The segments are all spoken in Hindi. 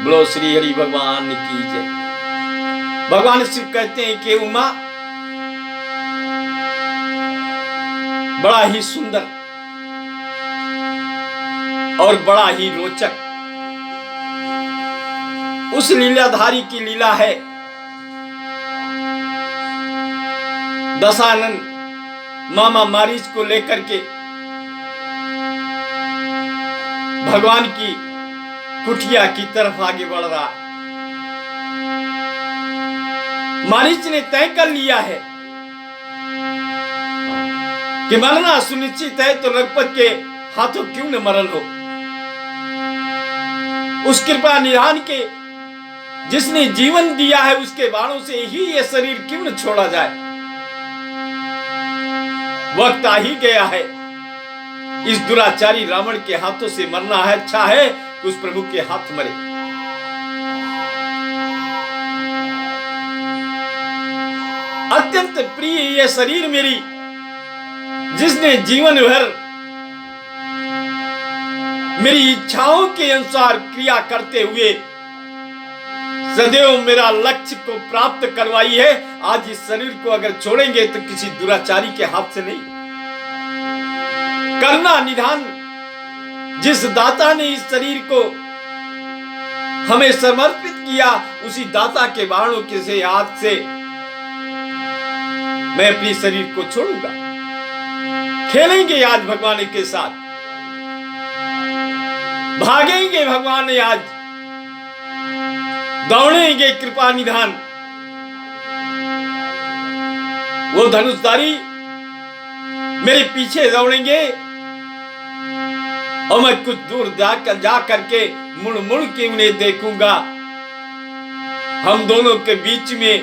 बोलो श्री हरि भगवान की जय। भगवान शिव कहते हैं कि उमा बड़ा ही सुंदर और बड़ा ही रोचक उस लीलाधारी की लीला है। दशानन मामा मारीच को लेकर के भगवान की कुटिया की तरफ आगे बढ़ रहा। मारीच ने तय कर लिया है कि मरना सुनिश्चित है, तो रघुपत के हाथों क्यों न मरण हो। उस कृपा निधान के जिसने जीवन दिया है उसके बाणों से ही यह शरीर क्यों न छोड़ा जाए। वक्त आ ही गया है, इस दुराचारी रावण के हाथों से मरना है। अच्छा है कि उस प्रभु के हाथ मरे। अत्यंत प्रिय यह शरीर मेरी, जिसने जीवन भर मेरी इच्छाओं के अनुसार क्रिया करते हुए सदैव मेरा लक्ष्य को प्राप्त करवाई है, आज इस शरीर को अगर छोड़ेंगे तो किसी दुराचारी के हाथ से नहीं। करना निधान जिस दाता ने इस शरीर को हमें समर्पित किया, उसी दाता के बाणों के से हाथ से मैं अपने शरीर को छोड़ूंगा। खेलेंगे आज भगवान के साथ, भागेंगे भगवान आज, दौड़ेंगे कृपा निधान। वो धनुषधारी मेरे पीछे दौड़ेंगे और मैं कुछ दूर जा करके मुड़ मुड़ के उन्हें देखूंगा। हम दोनों के बीच में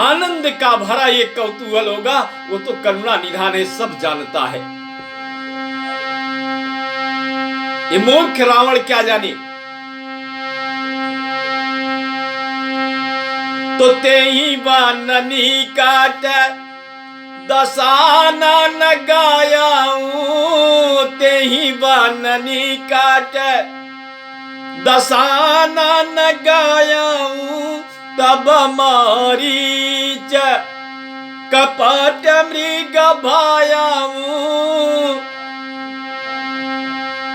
आनंद का भरा ये कौतूहल होगा। वो तो करुणा निधान है, सब जानता है। ये मूर्ख रावण क्या जाने। तो ते ही बाननी काट दशानन गायाऊं, ते ही बाननी काट दशानन गायाऊं, तब मारीच कपट मृग भायाऊं।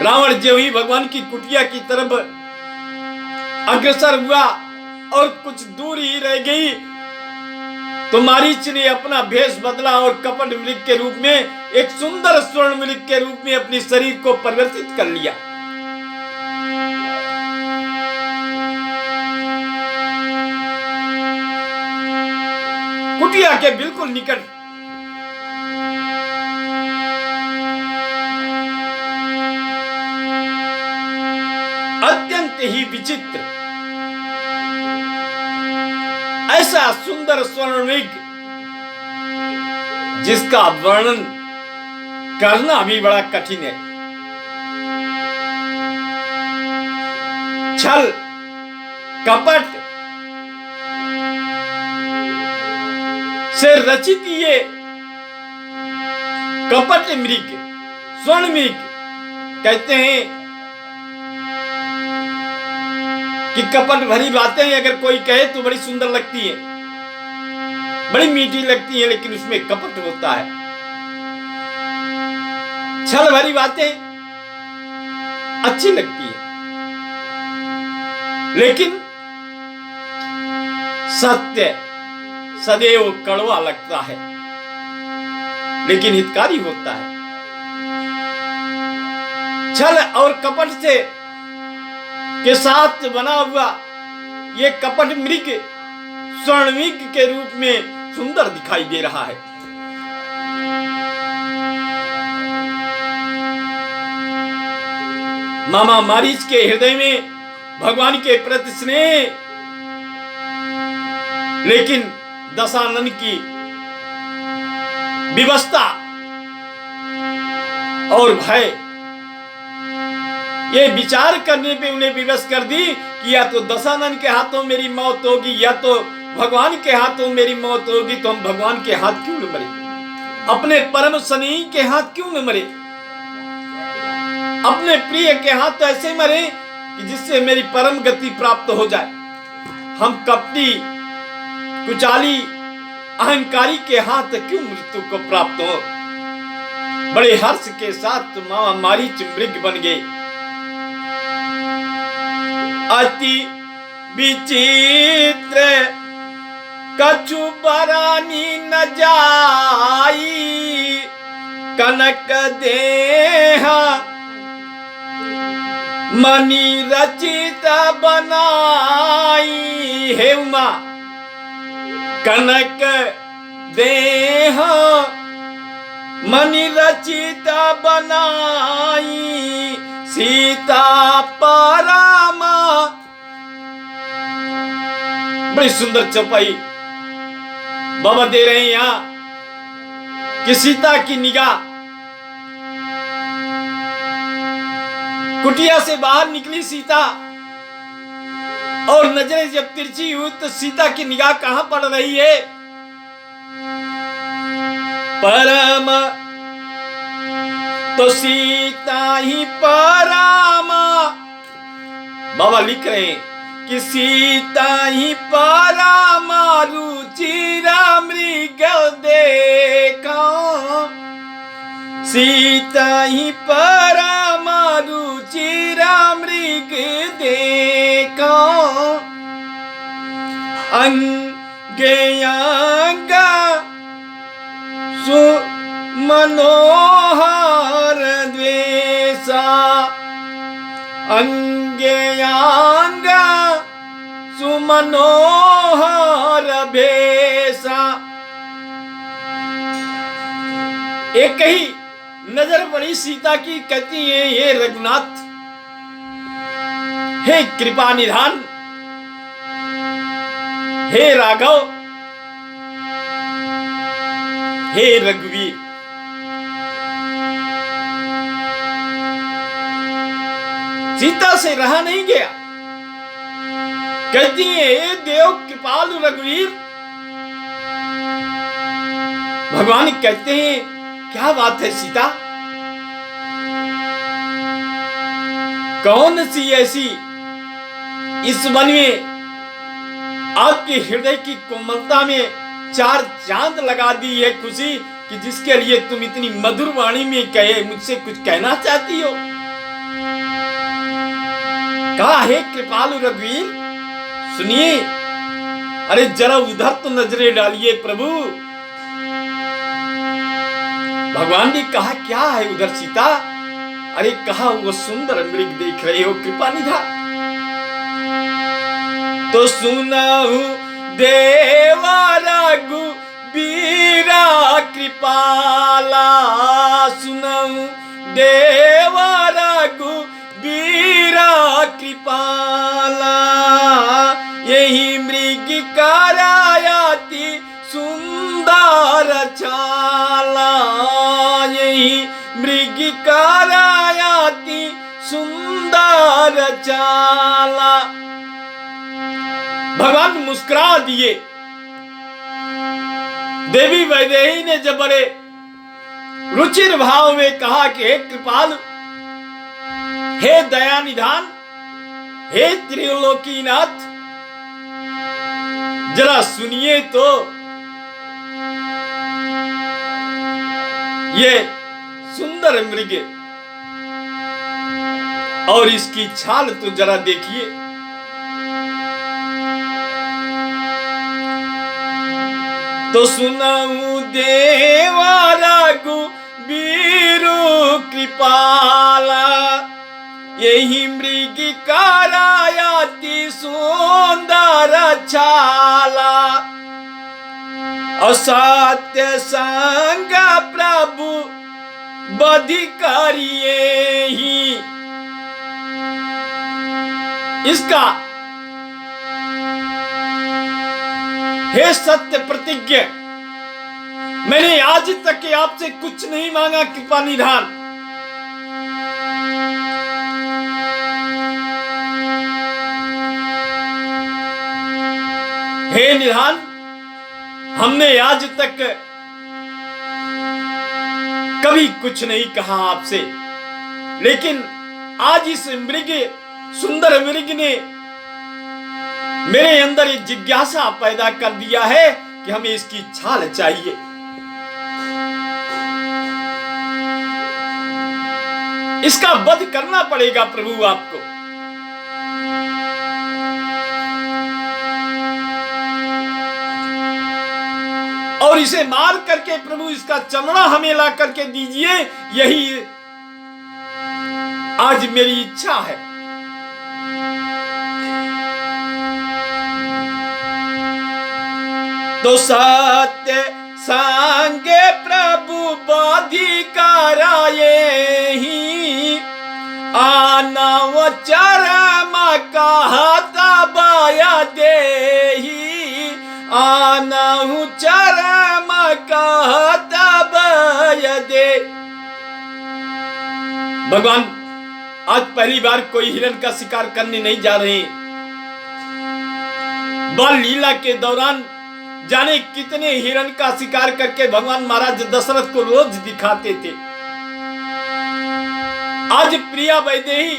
रावण जो ही भगवान की कुटिया की तरफ अग्रसर हुआ और कुछ दूर ही रह गई, तो मारीच ने अपना भेष बदला और कपट मृग के रूप में, एक सुंदर स्वर्ण मृग के रूप में अपने शरीर को परिवर्तित कर लिया। कुटिया के बिल्कुल निकट अत्यंत ही विचित्र ऐसा सुंदर स्वर्ण मृग, जिसका वर्णन करना भी बड़ा कठिन है। छल कपट से रचित ये कपट मृग, स्वर्ण मृग, कहते हैं कि कपट भरी बातें अगर कोई कहे तो बड़ी सुंदर लगती है, बड़ी मीठी लगती है, लेकिन उसमें कपट होता है। छल भरी बातें अच्छी लगती है, लेकिन सत्य सदैव कड़वा लगता है, लेकिन हितकारी होता है। छल और कपट से के साथ बना हुआ ये कपट मृग स्वर्ण मृग के रूप में सुंदर दिखाई दे रहा है। मामा मारीच के हृदय में भगवान के प्रति स्नेह, लेकिन दशानन की विवशता और भय, ये विचार करने पे उन्हें विवश कर दी कि या तो दशानन के हाथों मेरी मौत होगी, या तो भगवान के हाथों मेरी मौत होगी। तो हम भगवान के हाथ क्यों न मरे, अपने परम स्नेही के हाथ क्यों न मरे, अपने प्रिय के हाथ तो ऐसे मरे कि जिससे मेरी परम गति प्राप्त हो जाए। हम कपटी, कुचाली, अहंकारी के हाथ क्यों मृत्यु को प्राप्त हो। बड़े हर्ष के साथ मामा मारीच मृग बन गए। अति विचित्र कछु बरानी न जाई, कनक देहा मणि रचित बनाई। हे उमा, कनक देह मणि रचित बनाई, सीता परमा। बड़ी सुंदर चौपाई बाबा दे रहे हैं यहां कि सीता की निगाह कुटिया से बाहर निकली सीता, और नजरें जब तिरछी हुई तो सीता की निगाह कहां पड़ रही है। परम तो सीता ही परामा। बाबा लिख रहे हैं कि सीता ही परामा, रुचिरा मृग देखा। सीता ही परामा, रुचिरा मृग देखा। अंगे अंगा सु मनोहर द्वेषा, अंगे अंगा सु मनोहर भेषा। एक ही नजर पड़ी सीता की, कहती है हे रघुनाथ, हे कृपा निधान, हे राघव, हे रघुवीर। सीता से रहा नहीं गया, कहती है हे देव कृपालु रघुवीर। भगवान कहते हैं क्या बात है सीता, कौन सी ऐसी इस वन में आपके हृदय की कोमलता में चार चांद लगा दी है खुशी, कि जिसके लिए तुम इतनी मधुर वाणी में कहे मुझसे कुछ कहना चाहती हो। कहा हे कृपालु रघुवीर सुनिए, अरे जरा उधर तो नजरें डालिए प्रभु। भगवान ने कहा क्या है उधर सीता। अरे कहा वो सुंदर मृग देख रहे हो कृपा निधान। तो सुनाऊ देवा रघु बीरा कृपाला, सुनाऊ देवा रघु बीरा कृपाला। यही मृग करायाति सुंदर चाला, यही मृग करायाति सुंदर चाला। भगवान मुस्कुरा दिए। देवी वैदेही ने जब बड़े रुचिर भाव में कहा कि हे कृपाल, हे दया निधान, हे त्रिलोकीनाथ, जरा सुनिए तो ये सुंदर मृग और इसकी छाल तो जरा देखिए। तो सुनाऊ देवा रघु बीरु कृपाला, यही मृग करायाति सुंदर छाला। असत्य संग प्रभु बधि करिए ही। इसका हे सत्य प्रतिज्ञ, मैंने आज तक आपसे कुछ नहीं मांगा कृपा निधान। हे निधान, हमने आज तक कभी कुछ नहीं कहा आपसे, लेकिन आज इस मृग सुंदर मृग ने मेरे अंदर एक जिज्ञासा पैदा कर दिया है कि हमें इसकी छाल चाहिए। इसका वध करना पड़ेगा प्रभु आपको। और इसे मार करके प्रभु इसका चमड़ा हमें ला करके दीजिए, यही आज मेरी इच्छा है। तो सत्य संगे प्रभु बाधी कराए ही आनव चरम कहता बाया देही, आनहु चरम कहता बाया दे। भगवान आज पहली बार कोई हिरण का शिकार करने नहीं जा रहे। बाल लीला के दौरान जाने कितने हिरण का शिकार करके भगवान महाराज दशरथ को रोज दिखाते थे। आज प्रिया वैदेही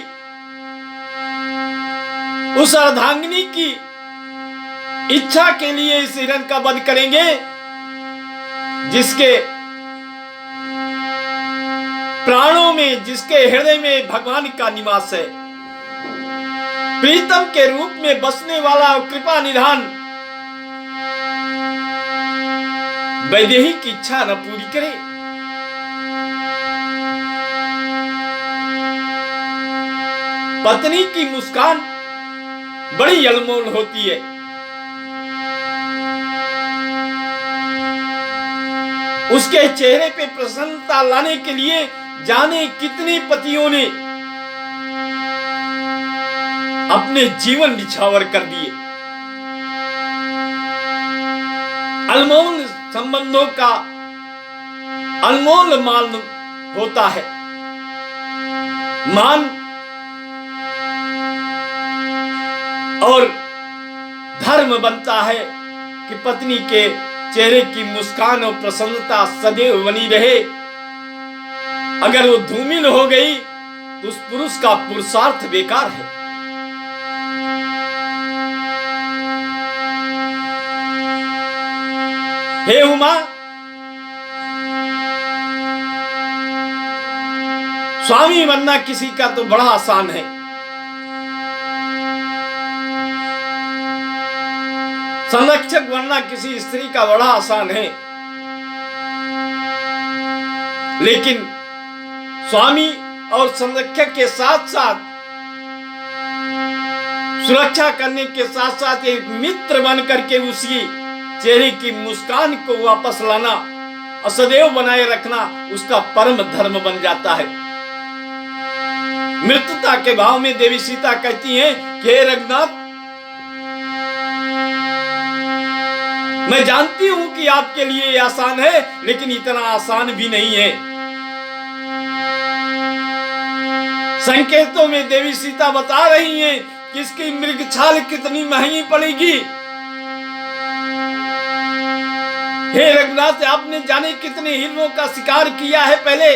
उस अर्धांगिनी की इच्छा के लिए इस हिरण का वध करेंगे, जिसके प्राणों में, जिसके हृदय में भगवान का निवास है, प्रीतम के रूप में बसने वाला कृपा निधान वैदेही की इच्छा न पूरी करे। पत्नी की मुस्कान बड़ी अनमोल होती है। उसके चेहरे पे प्रसन्नता लाने के लिए जाने कितने पतियों ने अपने जीवन निछावर कर दिए। अनमोल संबंधों का अनमोल मान होता है। मान और धर्म बनता है कि पत्नी के चेहरे की मुस्कान और प्रसन्नता सदैव बनी रहे। अगर वो धूमिल हो गई तो उस पुरुष का पुरुषार्थ बेकार है। हे उमा, स्वामी बनना किसी का तो बड़ा आसान है, संरक्षक बनना किसी स्त्री का बड़ा आसान है, लेकिन स्वामी और संरक्षक के साथ साथ सुरक्षा करने के साथ साथ एक मित्र बन करके उसकी चेहरे की मुस्कान को वापस लाना और सदैव बनाए रखना उसका परम धर्म बन जाता है। मृत्युता के भाव में देवी सीता कहती हैं कि हे रघुनाथ, मैं जानती हूं कि आपके लिए आसान है, लेकिन इतना आसान भी नहीं है। संकेतों में देवी सीता बता रही हैं कि इसकी मृगछाल कितनी महंगी पड़ेगी। हे रघुनाथ, आपने जाने कितने हिरणों का शिकार किया है पहले,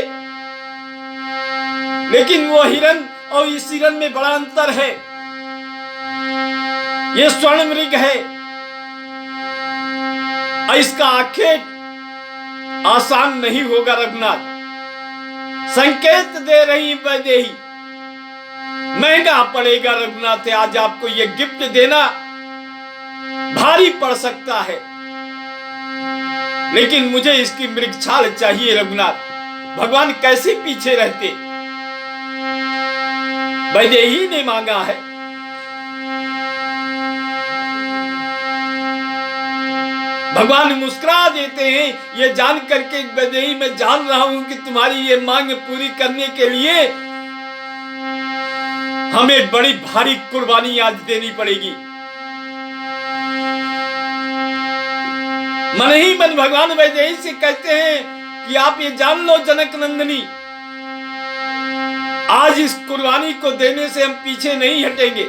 लेकिन वो हिरण और इस हिरण में बड़ा अंतर है। ये स्वर्ण मृग है और इसका आखेट आसान नहीं होगा। रघुनाथ संकेत दे रही वैदेही, महंगा पड़ेगा रघुनाथ। आज आपको ये गिफ्ट देना भारी पड़ सकता है, लेकिन मुझे इसकी मृगछाल चाहिए। रघुनाथ भगवान कैसे पीछे रहते। वैदेही ने मांगा है। भगवान मुस्कुरा देते हैं, ये जान करके वैदेही, मैं जान रहा हूं कि तुम्हारी ये मांग पूरी करने के लिए हमें बड़ी भारी कुर्बानी आज देनी पड़ेगी। मन ही मन भगवान वैदेही से कहते हैं कि आप ये जान लो जनक नंदिनी, आज इस कुर्बानी को देने से हम पीछे नहीं हटेंगे।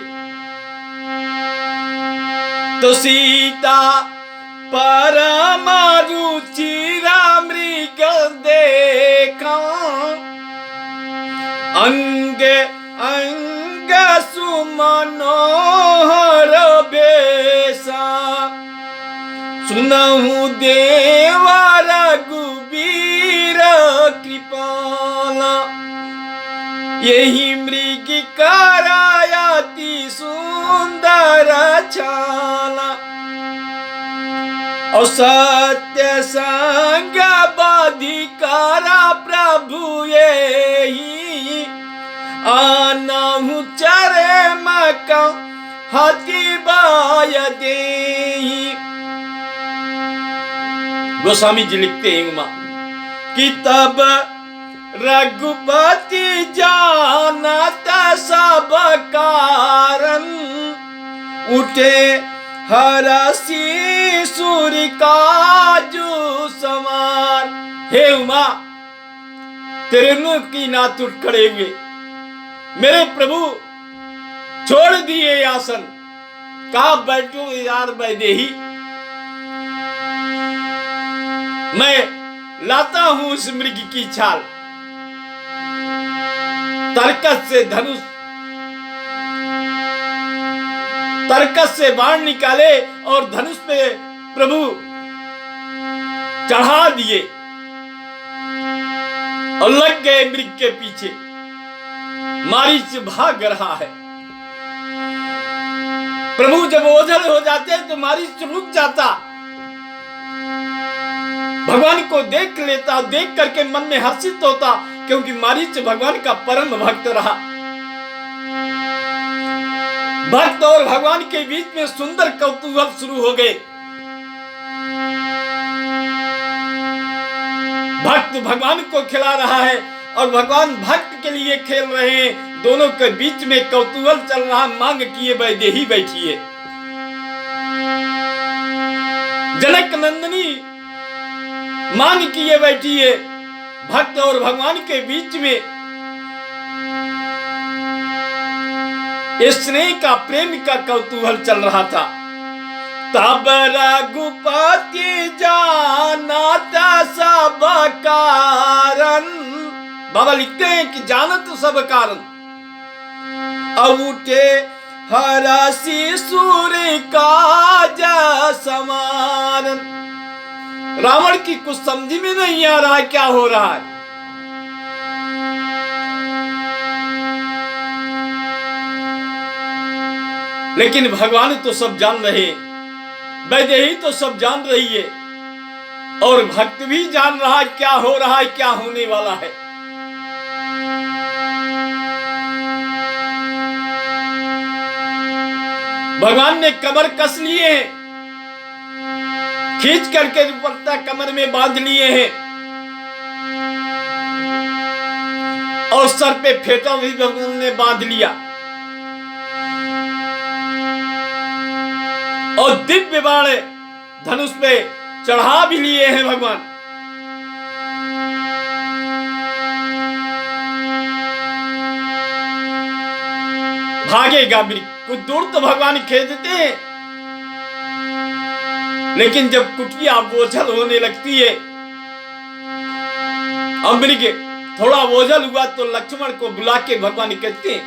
तो सीता परम रुचिरा मृग देखा, अंग अंग मनोहर बेसा, सुनहु देवा रघुबीर कृपाला, यही मृग करायति सुंदर छाला, और सत्य संग बाधिकारा प्रभु यही, आनहु चरे मका हाथी बाय देही। गोस्वामी जी लिखते हैं उमा कि तब रघुपति जानत सब कारण, उठे हरसी सूर्य काजू समान। हे उमा, तेरे मुख की नाथ उठ खड़े हुए, मेरे प्रभु छोड़ दिए आसन, कहा बैठो यार वैदेही, मैं लाता हूं उस मृग की छाल, तरकस से धनुष, तरकस से बाण निकाले और धनुष पे प्रभु चढ़ा दिए और लग गए मृग के पीछे। मारीच भाग रहा है। प्रभु जब ओझल हो जाते तो मारीच रुक जाता, भगवान को देख लेता, देख करके मन में हर्षित होता, क्योंकि मारीच भगवान का परम भक्त रहा। भक्त और भगवान के बीच में सुंदर कौतूहल शुरू हो गए। भक्त भगवान को खिला रहा है और भगवान भक्त के लिए खेल रहे हैं। दोनों के बीच में कौतूहल चल रहा। मांग किए वैदेही बैठी है। जनक नंदिनी मांग किए बैठी है। भक्त और भगवान के बीच में स्नेह का, प्रेम का कौतूहल चल रहा था। तब रघुपति जानत सब कारण, बाबा लिखते हैं कि जानत सब कारण, अब उठे हरसी सूर्य काज समान। रावण की कुछ समझ में नहीं आ रहा है क्या हो रहा है। लेकिन भगवान तो सब जान रहे, वैदेही तो सब जान रही है और भक्त भी जान रहा है क्या हो रहा है, क्या होने वाला है। भगवान ने कमर कस लिए हैं, खींच करके दुपट्टा कमर में बांध लिए हैं और सर पे फेटा भी भगवान ने बांध लिया और दिव्य बाण धनुष पे चढ़ा भी लिए हैं भगवान। भागेगा भी कुछ दूर तो भगवान खेदते हैं, लेकिन जब कुटिया बोझल होने लगती है, अम्बरी थोड़ा बोझल हुआ तो लक्ष्मण को बुला के भगवान कहते हैं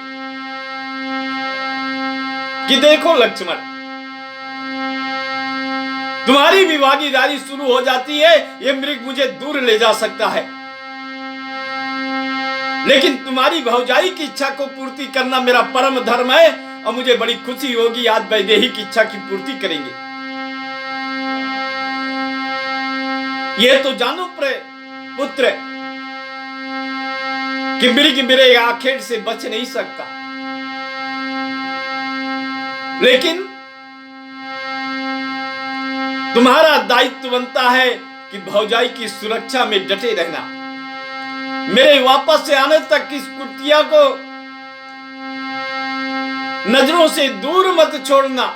कि देखो लक्ष्मण, तुम्हारी भी भागीदारी शुरू हो जाती है। ये मृग मुझे दूर ले जा सकता है, लेकिन तुम्हारी भौजाई की इच्छा को पूर्ति करना मेरा परम धर्म है और मुझे बड़ी खुशी होगी आज वैदेही की इच्छा की पूर्ति करेंगे। ये तो जानो पुत्र कि मृग मेरे आखेट से बच नहीं सकता, लेकिन तुम्हारा दायित्व बनता है कि भौजाई की सुरक्षा में डटे रहना। मेरे वापस से आने तक इस कुटिया को नजरों से दूर मत छोड़ना।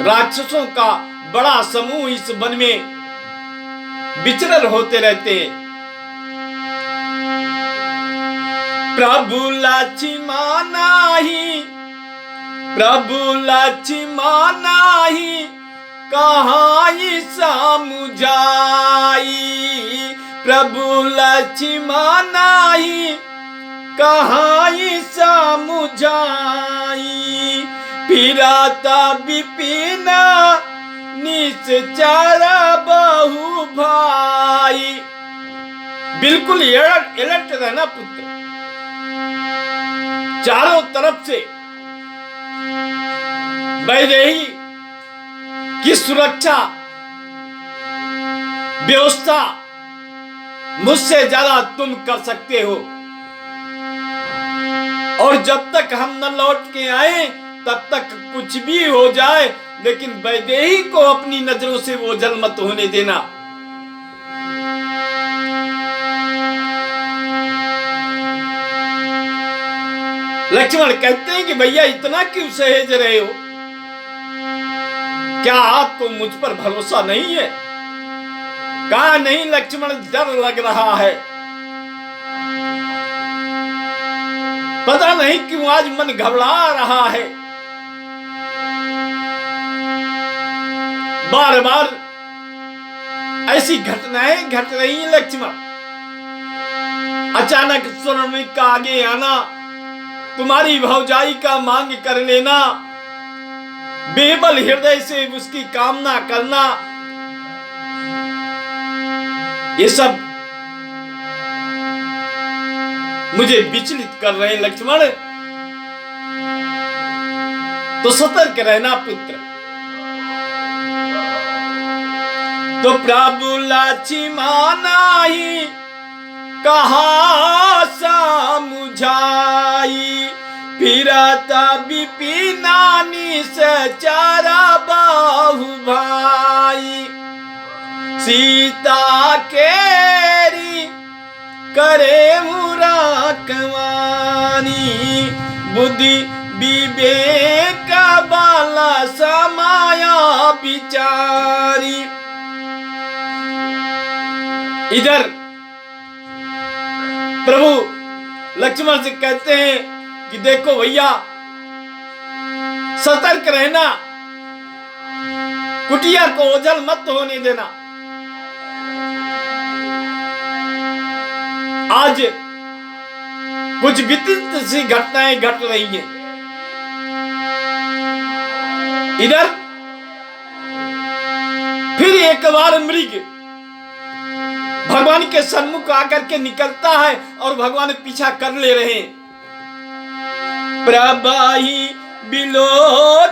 राक्षसों का बड़ा समूह इस वन में विचरण होते रहते हैं। प्रभु लक्ष्मण नाही, प्रभु लक्ष्मण नाही, कहाँ समुझाई। प्रभु लक्ष्मण नाही, कहाँ समुझाई। फिराता विपिना निश्चर बहु भाई। बिल्कुल अलर्ट रहना पुत्र, चारों तरफ से वैदेही की सुरक्षा व्यवस्था मुझसे ज्यादा तुम कर सकते हो, और जब तक हम न लौट के आए तब तक कुछ भी हो जाए, लेकिन वैदेही को अपनी नजरों से ओझल मत होने देना। लक्ष्मण कहते हैं कि भैया इतना क्यों सहेज रहे हो, क्या आपको मुझ पर भरोसा नहीं है? कहा नहीं लक्ष्मण, डर लग रहा है, पता नहीं क्यों आज मन घबरा रहा है। बार बार ऐसी घटनाएं घट रही हैं लक्ष्मण। अचानक स्वर्णिक का आगे आना, तुम्हारी भौजाई का मांग कर लेना, बेबल हृदय से उसकी कामना करना, ये सब मुझे विचलित कर रहे हैं लक्ष्मण। तो सतर्क रहना पुत्र। तो प्रभु लक्ष्मण ही कहा समुझाई, फिरता विपिना निश्चर बहु भाई। सीता केरी करे रखवानी, बुद्धि विवेक बल समाया विचारी। इधर प्रभु लक्ष्मण से कहते हैं कि देखो भैया, सतर्क रहना, कुटिया को ओझल मत होने देना। आज कुछ विचित्र सी घटनाएं घट रही हैं। इधर फिर एक बार मृग भगवान के सन्मुख आकर के निकलता है और भगवान पीछा कर ले रहे हैं। प्रभाही बिलो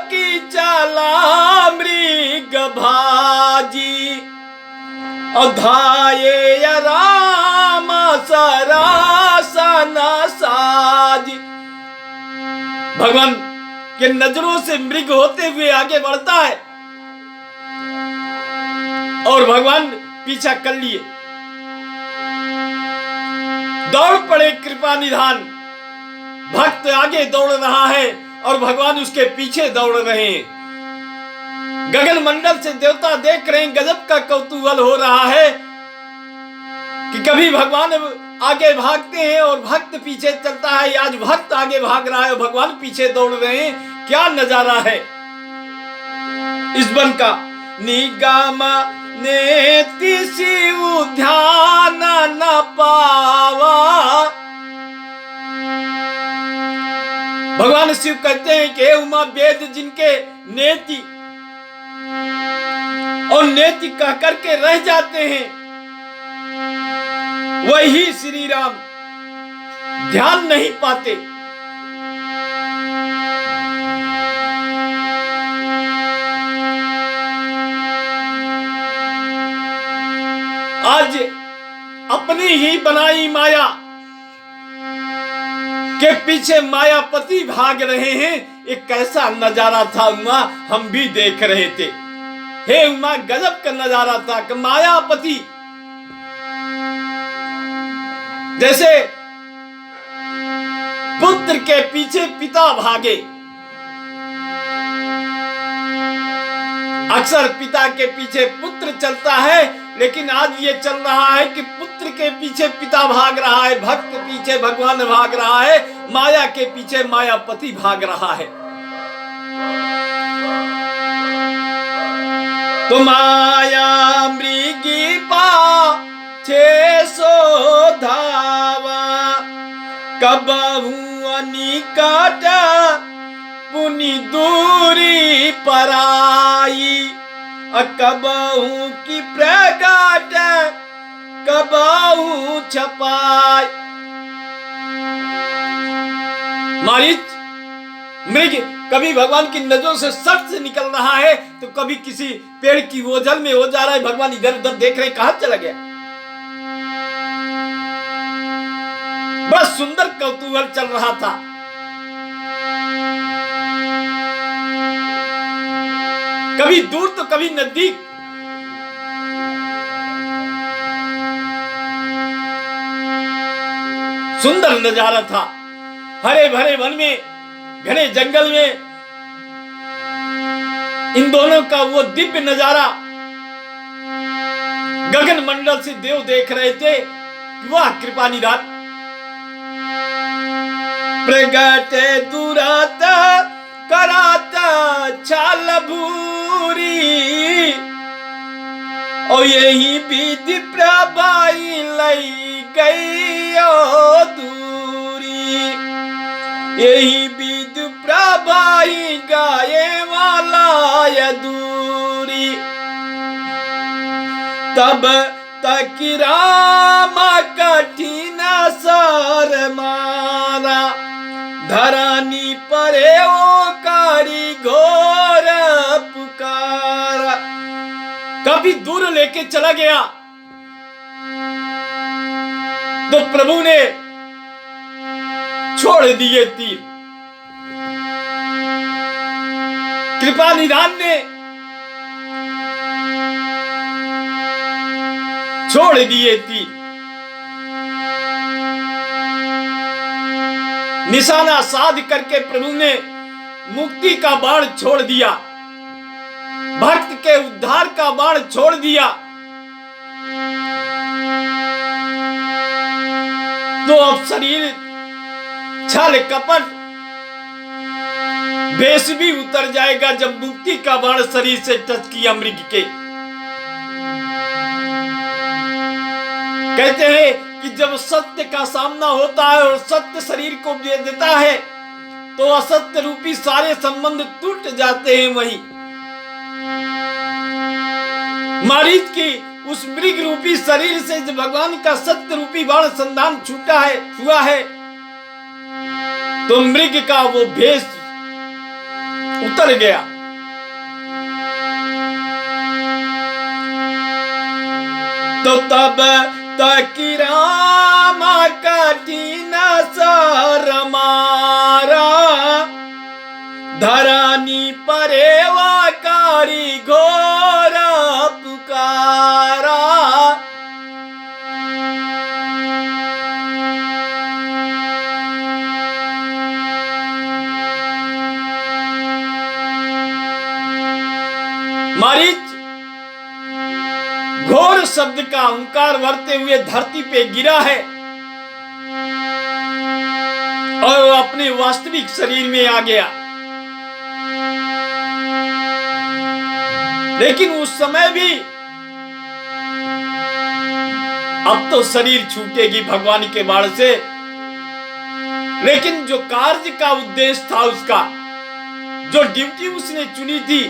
की चला मृग भाजी, अधाये राम सरासन साजी। भगवान के नजरों से मृग होते हुए आगे बढ़ता है और भगवान पीछा कर लिए। दौड़ पड़े कृपा निधान, भक्त आगे दौड़ रहा है और भगवान उसके पीछे दौड़ रहे हैं। गगन मंडल से देवता देख रहे हैं, गजब का कौतूहल हो रहा है कि कभी भगवान आगे भागते हैं और भक्त पीछे चलता है, आज भक्त आगे भाग रहा है और भगवान पीछे दौड़ रहे हैं। क्या नजारा है इस वन का। निगम ने शिव ध्यान न पावा। भगवान शिव कहते हैं कि उमा वेद जिनके नेति और नेति कह करके रह जाते हैं, वही श्री राम ध्यान नहीं पाते। आज अपनी ही बनाई माया के पीछे मायापति भाग रहे हैं। एक कैसा नजारा था उमा, हम भी देख रहे थे। हे उमा, गजब का नजारा था कि मायापति जैसे पुत्र के पीछे पिता भागे। अक्सर पिता के पीछे पुत्र चलता है, लेकिन आज ये चल रहा है कि पुत्र के पीछे पिता भाग रहा है, भक्त पीछे भगवान भाग रहा है, माया के पीछे मायापति भाग रहा है। तो माया मृगी पाछे सो धावा, कबहू निकट पुनि दूर पराई, कबहू की प्रगट कबहू छपाई। मारीच मृग कभी भगवान की नजरों से सख्त से निकल रहा है, तो कभी किसी पेड़ की ओझल में हो जा रहा है। भगवान इधर उधर देख रहे, कहां चला गया। बड़ा सुंदर कौतूहल चल रहा था। कभी दूर तो कभी नजदीक। सुंदर नजारा था। हरे भरे वन में, घने जंगल में इन दोनों का वो दिव्य नजारा गगन मंडल से देव देख रहे थे। वाह कृपा निधान। प्रगट दुरात करात छाल भूरी, और यही विधि प्रभाई लई गई दूरी। यही विधि प्रभाई गाये वाला ये दूरी। तब तक राम कठिन सर मारा, धरानी परे ओ कारी घोर पुकारा। काफी दूर लेके चला गया तो प्रभु ने छोड़ दिए तीर। कृपा निधान ने छोड़ दिए तीर। निशाना साध करके प्रभु ने मुक्ति का बाण छोड़ दिया, भक्त के उद्धार का बाण छोड़ दिया। तो अब शरीर छल कपट भेष भी उतर जाएगा जब मुक्ति का बाण शरीर से टच किया मृग के। कहते हैं कि जब सत्य का सामना होता है और सत्य शरीर को दे देता है, तो असत्य रूपी सारे संबंध टूट जाते हैं। वहीं मारीच की उस मृग रूपी शरीर से जब भगवान का सत्य रूपी बाण संधान हुआ है, तो मृग का वो भेष उतर गया। तो तब तक राम कठिन सर मारा, धरानी परे वाकारी घोर पुकारा। मारीच घोर शब्द का ओंकार भरते हुए धरती पे गिरा है और अपने वास्तविक शरीर में आ गया। लेकिन उस समय भी अब तो शरीर छूटेगी भगवान के बाण से, लेकिन जो कार्य का उद्देश्य था, उसका जो ड्यूटी उसने चुनी थी,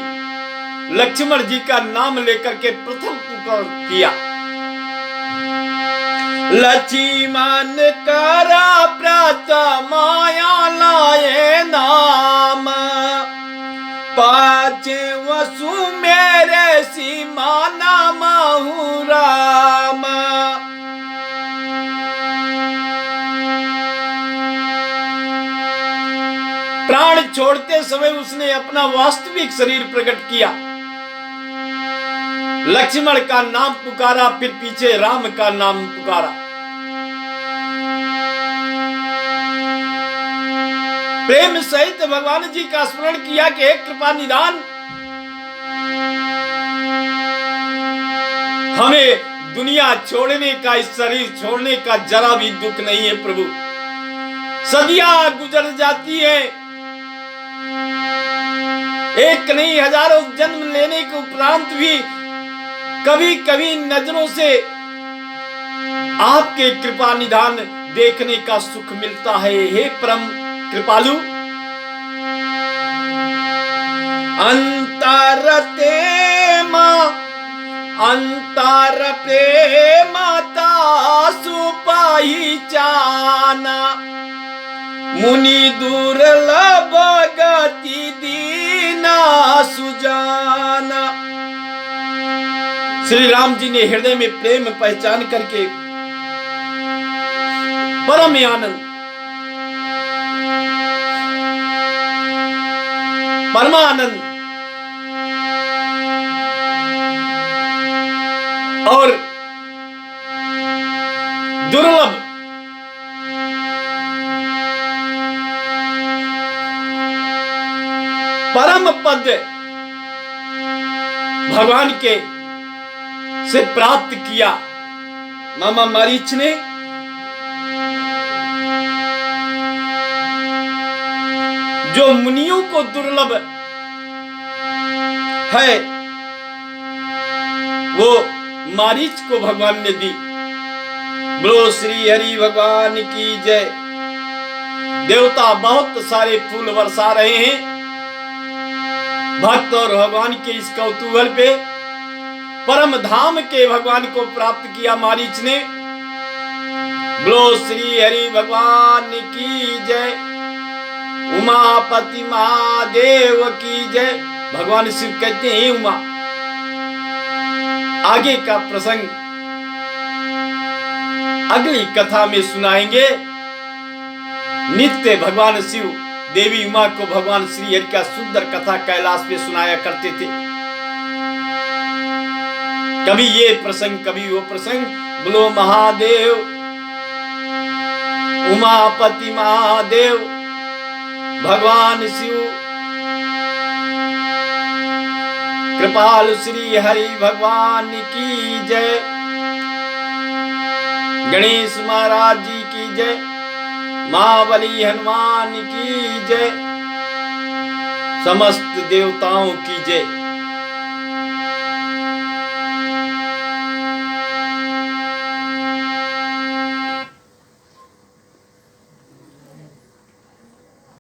लक्ष्मण जी का नाम लेकर के प्रथम पुकार किया। लक्ष्मण करा प्रात माया लाए नाम, पाचे वसु मेरे सीमा नाम राम। प्राण छोड़ते समय उसने अपना वास्तविक शरीर प्रकट किया। लक्ष्मण का नाम पुकारा, फिर पीछे राम का नाम पुकारा। प्रेम सहित भगवान जी का स्मरण किया कि हे कृपा निधान, हमें दुनिया छोड़ने का, इस शरीर छोड़ने का जरा भी दुख नहीं है प्रभु। सदियां गुजर जाती है, एक नहीं हजारों जन्म लेने के उपरांत भी कभी कभी नजरों से आपके कृपा निधान देखने का सुख मिलता है। हे परम कृपालु, अंत अंतरते माँ अंतर प्रेमता सुपाही चाना मुनि दुर्लभ गति दीना सुजाना। श्री राम जी ने हृदय में प्रेम पहचान करके परम आनंद परमानंद और दुर्लभ परम पद भगवान के से प्राप्त किया। मामा मारीच ने जो मुनियों को दुर्लभ है वो मारीच को भगवान ने दी। बोलो श्री हरि भगवान की जय। देवता बहुत सारे फूल बरसा रहे हैं भक्त और भगवान के इस कौतूहल पे। परम धाम के भगवान को प्राप्त किया मारीच ने। बोलो श्री हरि भगवान की जय। उमापति महादेव की जय। भगवान शिव कहते हैं उमा। आगे का प्रसंग अगली कथा में सुनाएंगे। नित्य भगवान शिव देवी उमा को भगवान श्री हरि का सुंदर कथा कैलाश पे सुनाया करते थे। कभी ये प्रसंग कभी वो प्रसंग। बोलो महादेव उमापति महादेव भगवान शिव कृपाल श्री हरि भगवान की जय। गणेश महाराज जी की जय। महाबली हनुमान की जय। समस्त देवताओं की जय।